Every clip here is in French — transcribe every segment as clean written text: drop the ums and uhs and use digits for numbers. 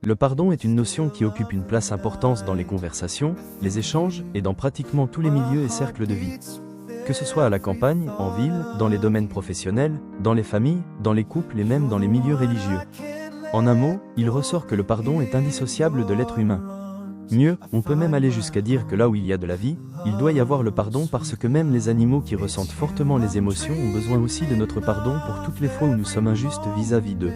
Le pardon est une notion qui occupe une place importante dans les conversations, les échanges et dans pratiquement tous les milieux et cercles de vie. Que ce soit à la campagne, en ville, dans les domaines professionnels, dans les familles, dans les couples et même dans les milieux religieux. En un mot, il ressort que le pardon est indissociable de l'être humain. Mieux, on peut même aller jusqu'à dire que là où il y a de la vie, il doit y avoir le pardon parce que même les animaux qui ressentent fortement les émotions ont besoin aussi de notre pardon pour toutes les fois où nous sommes injustes vis-à-vis d'eux.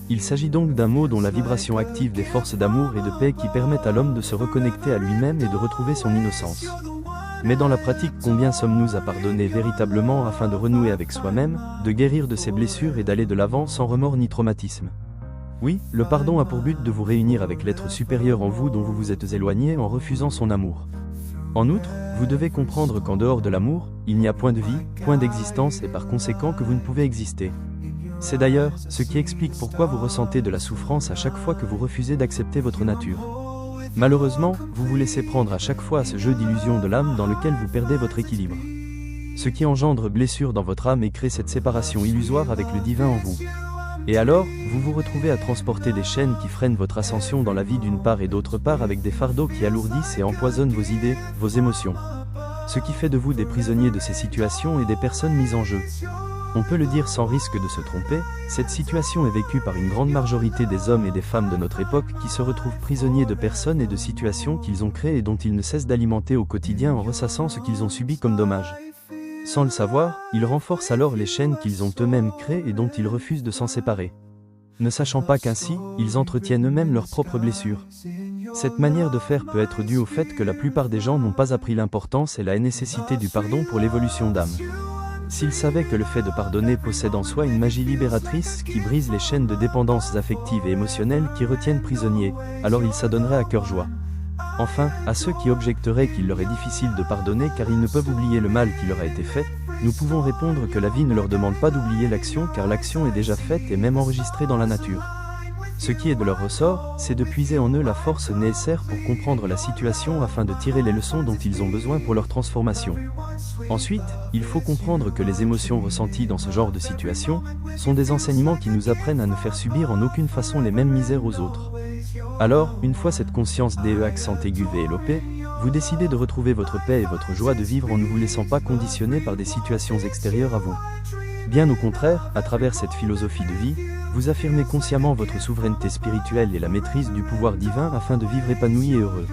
Il s'agit donc d'un mot dont la vibration active des forces d'amour et de paix qui permettent à l'homme de se reconnecter à lui-même et de retrouver son innocence. Mais dans la pratique, combien sommes-nous à pardonner véritablement afin de renouer avec soi-même, de guérir de ses blessures et d'aller de l'avant sans remords ni traumatisme? Oui, le pardon a pour but de vous réunir avec l'être supérieur en vous dont vous vous êtes éloigné en refusant son amour. En outre, vous devez comprendre qu'en dehors de l'amour, il n'y a point de vie, point d'existence et par conséquent que vous ne pouvez exister. C'est d'ailleurs ce qui explique pourquoi vous ressentez de la souffrance à chaque fois que vous refusez d'accepter votre nature. Malheureusement, vous vous laissez prendre à chaque fois à ce jeu d'illusion de l'âme dans lequel vous perdez votre équilibre. Ce qui engendre blessure dans votre âme et crée cette séparation illusoire avec le divin en vous. Et alors, vous vous retrouvez à transporter des chaînes qui freinent votre ascension dans la vie d'une part et d'autre part avec des fardeaux qui alourdissent et empoisonnent vos idées, vos émotions. Ce qui fait de vous des prisonniers de ces situations et des personnes mises en jeu. On peut le dire sans risque de se tromper, cette situation est vécue par une grande majorité des hommes et des femmes de notre époque qui se retrouvent prisonniers de personnes et de situations qu'ils ont créées et dont ils ne cessent d'alimenter au quotidien en ressassant ce qu'ils ont subi comme dommage. Sans le savoir, ils renforcent alors les chaînes qu'ils ont eux-mêmes créées et dont ils refusent de s'en séparer. Ne sachant pas qu'ainsi, ils entretiennent eux-mêmes leurs propres blessures. Cette manière de faire peut être due au fait que la plupart des gens n'ont pas appris l'importance et la nécessité du pardon pour l'évolution d'âme. S'ils savaient que le fait de pardonner possède en soi une magie libératrice qui brise les chaînes de dépendances affectives et émotionnelles qui retiennent prisonniers, alors ils s'adonneraient à cœur joie. Enfin, à ceux qui objecteraient qu'il leur est difficile de pardonner car ils ne peuvent oublier le mal qui leur a été fait, nous pouvons répondre que la vie ne leur demande pas d'oublier l'action car l'action est déjà faite et même enregistrée dans la nature. Ce qui est de leur ressort, c'est de puiser en eux la force nécessaire pour comprendre la situation afin de tirer les leçons dont ils ont besoin pour leur transformation. Ensuite, il faut comprendre que les émotions ressenties dans ce genre de situation sont des enseignements qui nous apprennent à ne faire subir en aucune façon les mêmes misères aux autres. Alors, une fois cette conscience DE accent aigu développée, vous décidez de retrouver votre paix et votre joie de vivre en ne vous laissant pas conditionner par des situations extérieures à vous. Bien au contraire, à travers cette philosophie de vie, vous affirmez consciemment votre souveraineté spirituelle et la maîtrise du pouvoir divin afin de vivre épanoui et heureux.